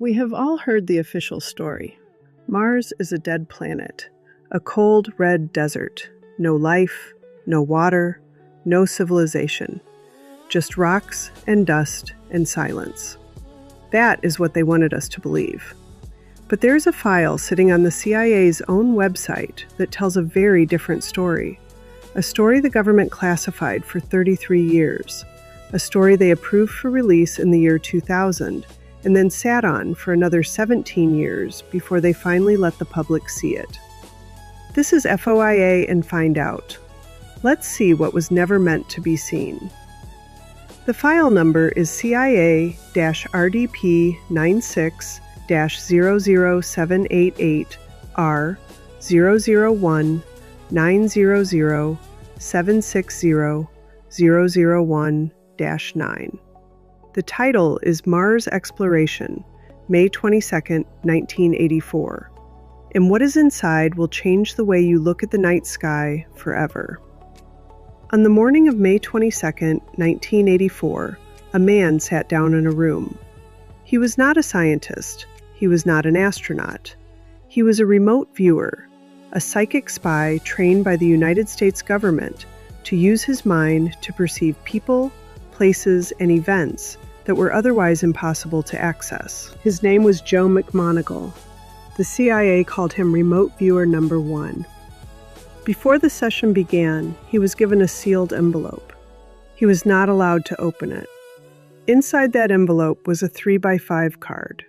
We have all heard the official story. Mars is a dead planet, a cold, red desert. No life, no water, no civilization. Just rocks and dust and silence. That is what they wanted us to believe. But there's a file sitting on the CIA's own website that tells a very different story. A story the government classified for 33 years. A story they approved for release in the year 2000, and then sat on for another 17 years before they finally let the public see it. This is FOIA and Find Out. Let's see what was never meant to be seen. The file number is CIA-RDP-966-00788R001-900-760-001-9. The title is Mars Exploration, May 22, 1984. And what is inside will change the way you look at the night sky forever. On the morning of May 22, 1984, a man sat down in a room. He was not a scientist. He was not an astronaut. He was a remote viewer, a psychic spy trained by the United States government to use his mind to perceive people, places, and events that were otherwise impossible to access. His name was Joe McMoneagle. The CIA called him Remote Viewer Number 1. Before the session began, he was given a sealed envelope. He was not allowed to open it. Inside that envelope was a 3x5 card.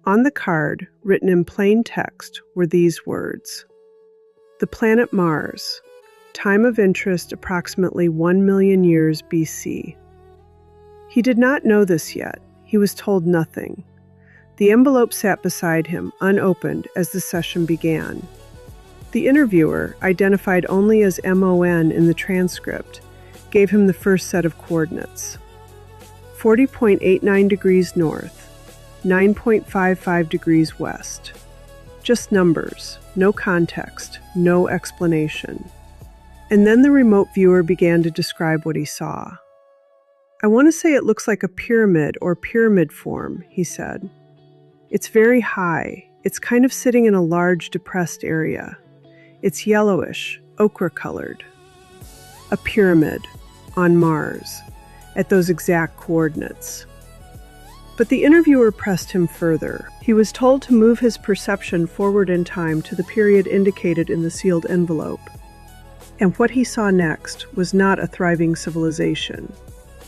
On the card, written in plain text, were these words: The planet Mars, time of interest approximately 1 million years BC. He did not know this yet. He was told nothing. The envelope sat beside him, unopened, as the session began. The interviewer, identified only as MON in the transcript, gave him the first set of coordinates. 40.89 degrees north, 9.55 degrees west. Just numbers, no context, no explanation. And then the remote viewer began to describe what he saw. I want to say it looks like a pyramid or pyramid form, he said. It's very high. It's kind of sitting in a large depressed area. It's yellowish, ochre-colored. A pyramid on Mars at those exact coordinates. But the interviewer pressed him further. He was told to move his perception forward in time to the period indicated in the sealed envelope. And what he saw next was not a thriving civilization.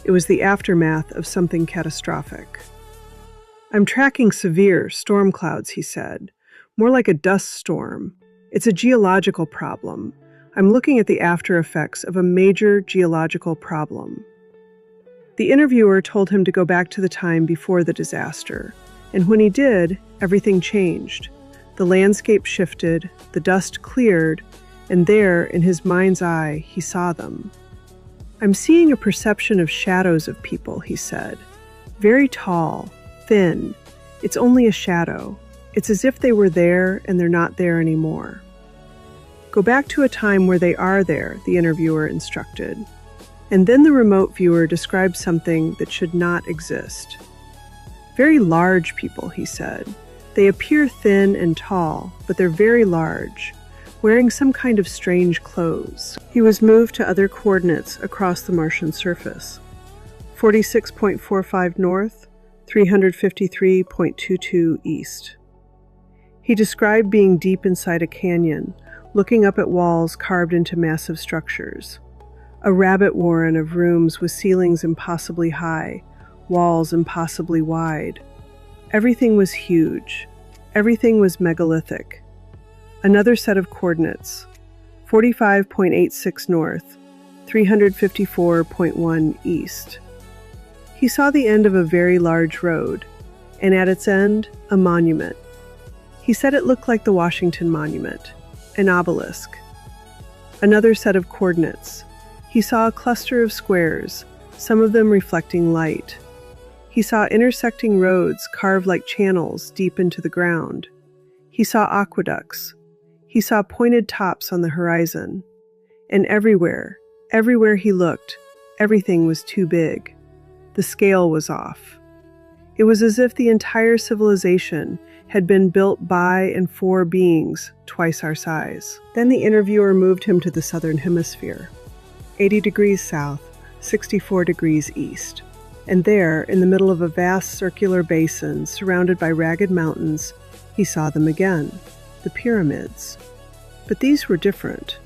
It was the aftermath of something catastrophic. I'm tracking severe storm clouds, he said. More like a dust storm. It's a geological problem. I'm looking at the after effects of a major geological problem. The interviewer told him to go back to the time before the disaster. And when he did, everything changed. The landscape shifted, the dust cleared, and there, in his mind's eye, he saw them. I'm seeing a perception of shadows of people, he said. Very tall, thin. It's only a shadow. It's as if they were there and they're not there anymore. Go back to a time where they are there, the interviewer instructed. And then the remote viewer described something that should not exist. Very large people, he said. They appear thin and tall, but they're very large, wearing some kind of strange clothes. He was moved to other coordinates across the Martian surface. 46.45 north, 353.22 east. He described being deep inside a canyon, looking up at walls carved into massive structures. A rabbit warren of rooms with ceilings impossibly high, walls impossibly wide. Everything was huge. Everything was megalithic. Another set of coordinates, 45.86 north, 354.1 east. He saw the end of a very large road, and at its end, a monument. He said it looked like the Washington Monument, an obelisk. Another set of coordinates. He saw a cluster of squares, some of them reflecting light. He saw intersecting roads carved like channels deep into the ground. He saw aqueducts. He saw pointed tops on the horizon. And everywhere he looked, everything was too big. The scale was off. It was as if the entire civilization had been built by and for beings twice our size. Then the interviewer moved him to the southern hemisphere, 80 degrees south, 64 degrees east. And there, in the middle of a vast circular basin surrounded by ragged mountains, he saw them again, the pyramids. But these were different.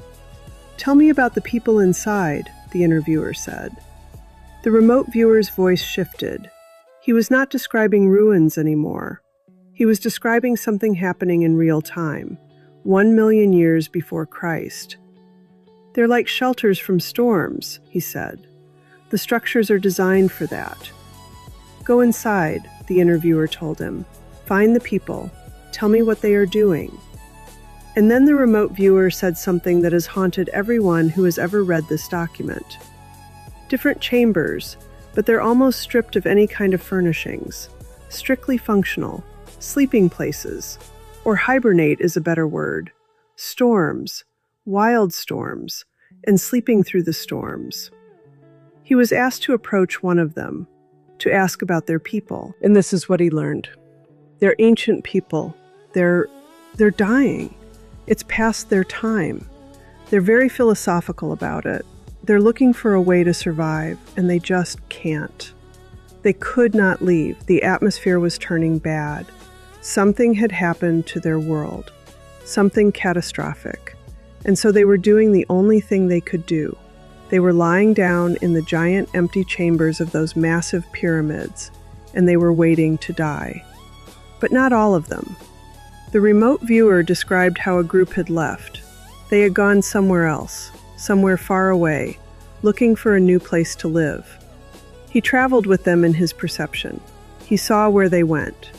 "Tell me about the people inside," the interviewer said. The remote viewer's voice shifted. He was not describing ruins anymore. He was describing something happening in real time, 1 million years before Christ. "They're like shelters from storms," he said. "The structures are designed for that." "Go inside," the interviewer told him. "Find the people. Tell me what they are doing." And then the remote viewer said something that has haunted everyone who has ever read this document. "Different chambers, but they're almost stripped of any kind of furnishings. Strictly functional. Sleeping places. Or hibernate is a better word. Storms. Wild storms. And sleeping through the storms." He was asked to approach one of them, to ask about their people. And this is what he learned. They're ancient people. They're dying. It's past their time. They're very philosophical about it. They're looking for a way to survive, and they just can't. They could not leave. The atmosphere was turning bad. Something had happened to their world. Something catastrophic. And so they were doing the only thing they could do. They were lying down in the giant empty chambers of those massive pyramids, and they were waiting to die. But not all of them. The remote viewer described how a group had left. They had gone somewhere else, somewhere far away, looking for a new place to live. He traveled with them in his perception. He saw where they went.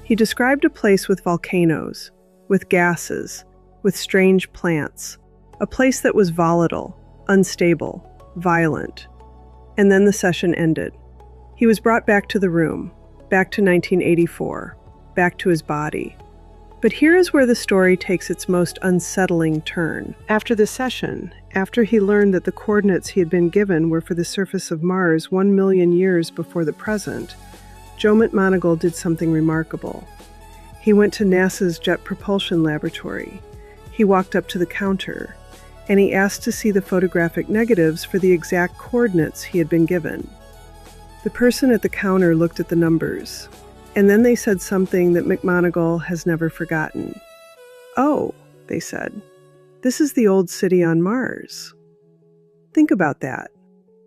He described a place with volcanoes, with gases, with strange plants, a place that was volatile, unstable, violent. And then the session ended. He was brought back to the room, back to 1984, back to his body. But here is where the story takes its most unsettling turn. After the session, after he learned that the coordinates he had been given were for the surface of Mars 1 million years before the present, Joe McMoneagle did something remarkable. He went to NASA's Jet Propulsion Laboratory. He walked up to the counter, and he asked to see the photographic negatives for the exact coordinates he had been given. The person at the counter looked at the numbers, and then they said something that McMoneagle has never forgotten. "Oh," they said, "this is the old city on Mars." Think about that.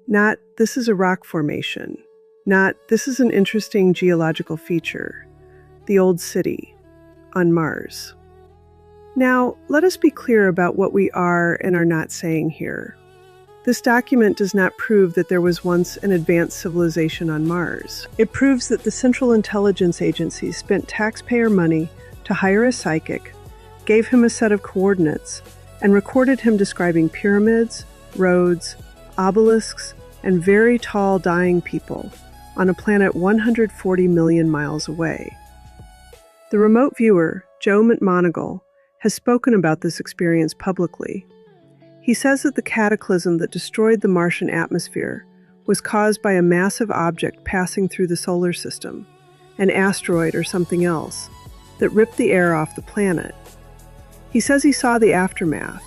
Not, "This is a rock formation." Not, "This is an interesting geological feature." The old city on Mars. Now, let us be clear about what we are and are not saying here. This document does not prove that there was once an advanced civilization on Mars. It proves that the Central Intelligence Agency spent taxpayer money to hire a psychic, gave him a set of coordinates, and recorded him describing pyramids, roads, obelisks, and very tall dying people on a planet 140 million miles away. The remote viewer, Joe McMoneagle, has spoken about this experience publicly. He says that the cataclysm that destroyed the Martian atmosphere was caused by a massive object passing through the solar system, an asteroid or something else, that ripped the air off the planet. He says he saw the aftermath.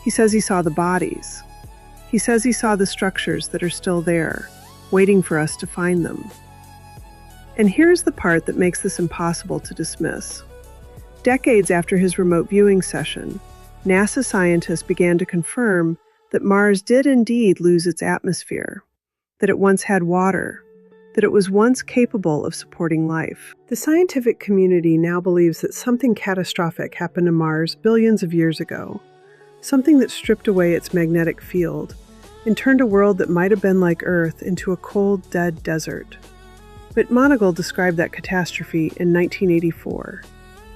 He says he saw the bodies. He says he saw the structures that are still there, waiting for us to find them. And here's the part that makes this impossible to dismiss. Decades after his remote viewing session, NASA scientists began to confirm that Mars did indeed lose its atmosphere, that it once had water, that it was once capable of supporting life. The scientific community now believes that something catastrophic happened to Mars billions of years ago, something that stripped away its magnetic field and turned a world that might have been like Earth into a cold, dead desert. McMoneagle described that catastrophe in 1984,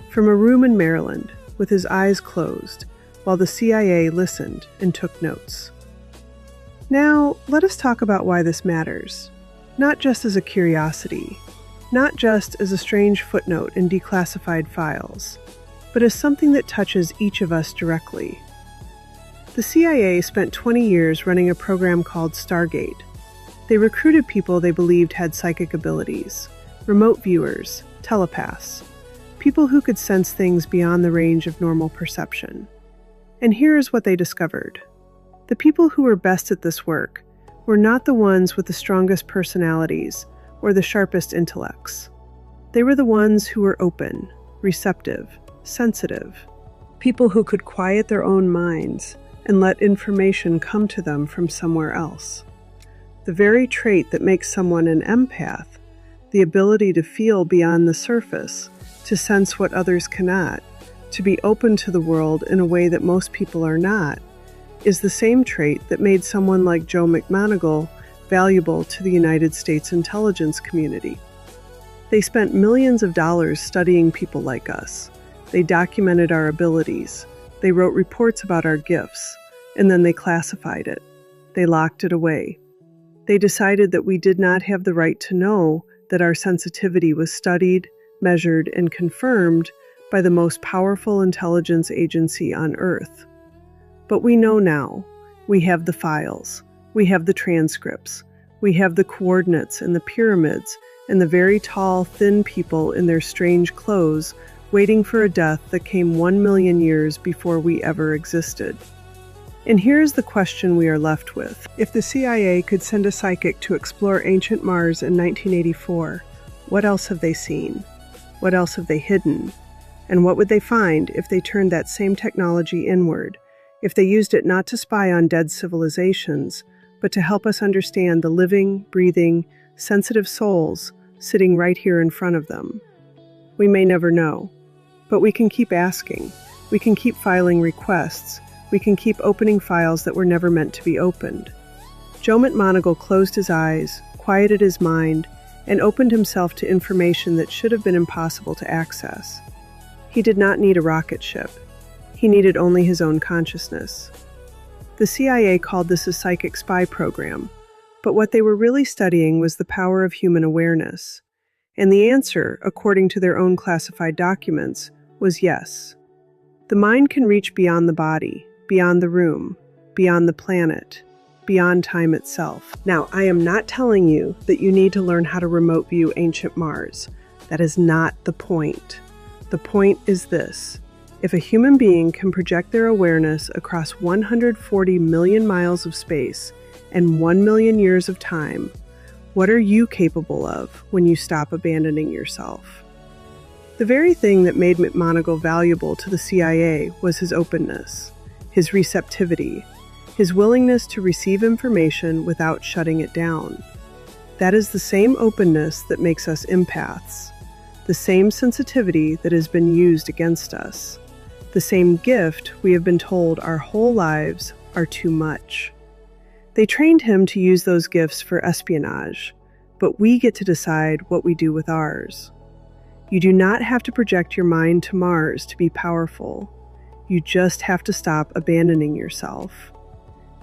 from a room in Maryland, with his eyes closed, while the CIA listened and took notes. Now, let us talk about why this matters, not just as a curiosity, not just as a strange footnote in declassified files, but as something that touches each of us directly. The CIA spent 20 years running a program called Stargate. They recruited people they believed had psychic abilities, remote viewers, telepaths, people who could sense things beyond the range of normal perception. And here's what they discovered. The people who were best at this work were not the ones with the strongest personalities or the sharpest intellects. They were the ones who were open, receptive, sensitive, people who could quiet their own minds and let information come to them from somewhere else. The very trait that makes someone an empath, the ability to feel beyond the surface, to sense what others cannot, to be open to the world in a way that most people are not, is the same trait that made someone like Joe McMoneagle valuable to the United States intelligence community. They spent millions of dollars studying people like us. They documented our abilities. They wrote reports about our gifts, and then they classified it. They locked it away. They decided that we did not have the right to know that our sensitivity was studied, measured, and confirmed by the most powerful intelligence agency on Earth. But we know now. We have the files. We have the transcripts. We have the coordinates and the pyramids and the very tall, thin people in their strange clothes waiting for a death that came 1 million years before we ever existed. And here's the question we are left with. If the CIA could send a psychic to explore ancient Mars in 1984, what else have they seen? What else have they hidden? And what would they find if they turned that same technology inward, if they used it not to spy on dead civilizations, but to help us understand the living, breathing, sensitive souls sitting right here in front of them? We may never know, but we can keep asking. We can keep filing requests. We can keep opening files that were never meant to be opened. Joe McMoneagle closed his eyes, quieted his mind, and opened himself to information that should have been impossible to access. He did not need a rocket ship. He needed only his own consciousness. The CIA called this a psychic spy program, but what they were really studying was the power of human awareness. And the answer, according to their own classified documents, was yes. The mind can reach beyond the body, beyond the room, beyond the planet, beyond time itself. Now, I am not telling you that you need to learn how to remote view ancient Mars. That is not the point. The point is this. If a human being can project their awareness across 140 million miles of space and 1 million years of time, what are you capable of when you stop abandoning yourself? The very thing that made McMoneagle valuable to the CIA was his openness, his receptivity, his willingness to receive information without shutting it down. That is the same openness that makes us empaths, the same sensitivity that has been used against us, the same gift we have been told our whole lives are too much. They trained him to use those gifts for espionage, but we get to decide what we do with ours. You do not have to project your mind to Mars to be powerful. You just have to stop abandoning yourself.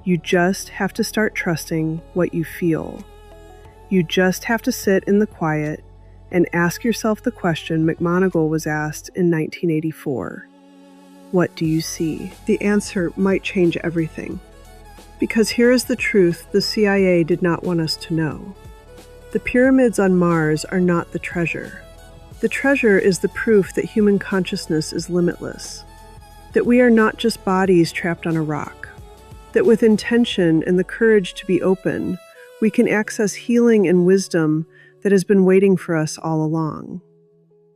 You just have to start trusting what you feel. You just have to sit in the quiet and ask yourself the question McMoneagle was asked in 1984. What do you see? The answer might change everything. Because here is the truth the CIA did not want us to know. The pyramids on Mars are not the treasure. The treasure is the proof that human consciousness is limitless, that we are not just bodies trapped on a rock, that with intention and the courage to be open, we can access healing and wisdom that has been waiting for us all along.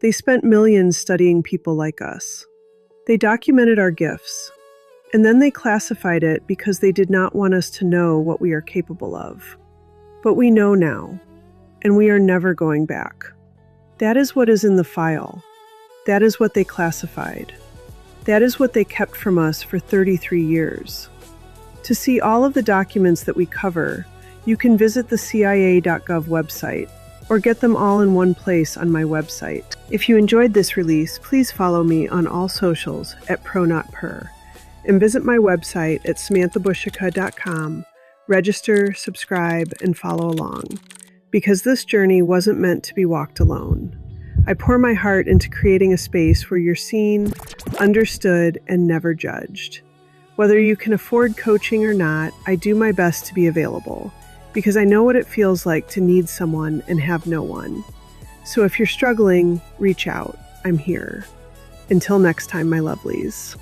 They spent millions studying people like us. They documented our gifts, and then they classified it because they did not want us to know what we are capable of. But we know now, and we are never going back. That is what is in the file. That is what they classified. That is what they kept from us for 33 years. To see all of the documents that we cover, you can visit the CIA.gov website or get them all in one place on my website. If you enjoyed this release, please follow me on all socials at ProNotPer and visit my website at samanthabushica.com. Register, subscribe, and follow along. Because this journey wasn't meant to be walked alone. I pour my heart into creating a space where you're seen, understood, and never judged. Whether you can afford coaching or not, I do my best to be available, because I know what it feels like to need someone and have no one. So if you're struggling, reach out. I'm here. Until next time, my lovelies.